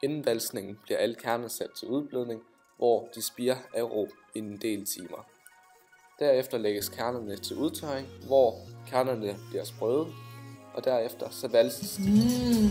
Inden valsningen bliver alle kerner sat til udblødning, hvor de spirer af ro i en del timer. Derefter lægges kernerne til udtørring, hvor kernerne bliver sprøde, og derefter så valses de.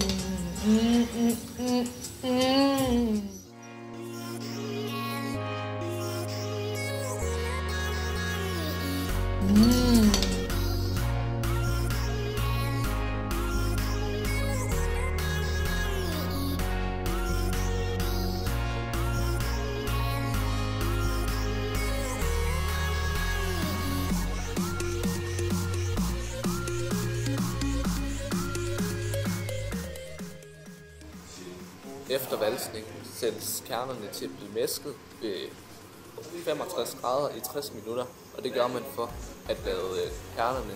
Efter valsning sættes kernerne til at blive mæsket ved 65 grader i 60 minutter, og det gør man for at lade kernerne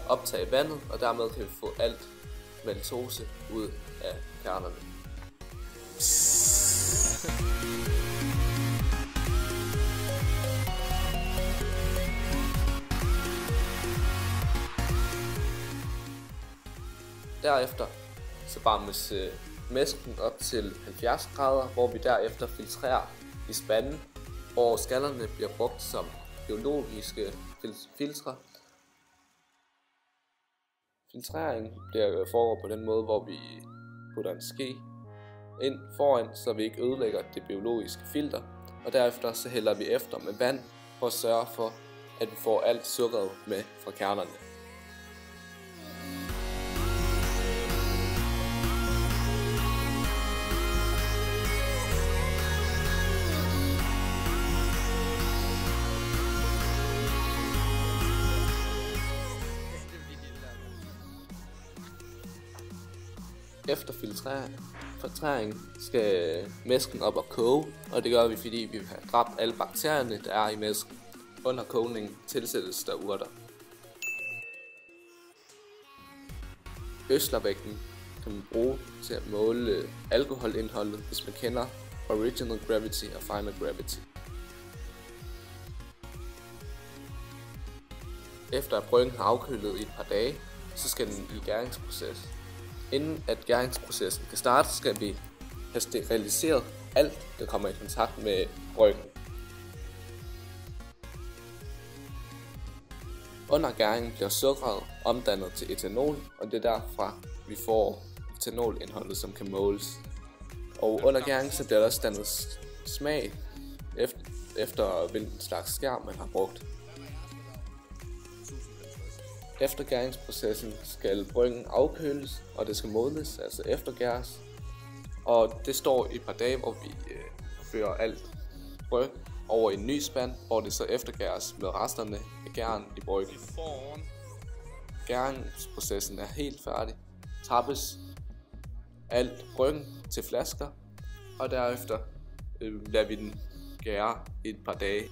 optage vandet, og dermed kan vi få alt maltose ud af kernerne. Derefter så varmes mæsken op til 70 grader, hvor vi derefter filtrerer i spanden, hvor skallerne bliver brugt som biologiske filtre. Filtrering foregår på den måde, hvor vi putter en ske ind foran, så vi ikke ødelægger det biologiske filter, og derefter så hælder vi efter med vand for at sørge for, at vi får alt sukkeret med fra kernerne. Efter filtrering skal mæsken op og koge, og det gør vi, fordi vi har dræbt alle bakterierne, der er i mæsken. Under kogningen tilsættes der urter. Østlervægten kan man bruge til at måle alkoholindholdet, hvis man kender Original Gravity og Final Gravity. Efter at bryggen har afkølet i et par dage, så skal den i gæringsproces. Inden at gæringsprocessen kan starte, skal vi have steriliseret alt, der kommer i kontakt med bryggen. Under gæringen bliver sukkeret omdannet til etanol, og det er derfra, vi får etanolindholdet, som kan måles. Og under gæringen så bliver der også dannet smag efter hvilken slags skær man har brugt. Efter gæringsprocessen skal bryggen afkøles, og det skal modnes, altså eftergæres. Og det står i et par dage, hvor vi fører alt bryg over i en ny spand, hvor det så eftergæres med resterne af gæren i bryggen. Gæringsprocessen er helt færdig. Tappes alt bryggen til flasker, og derefter lader vi den gære i et par dage.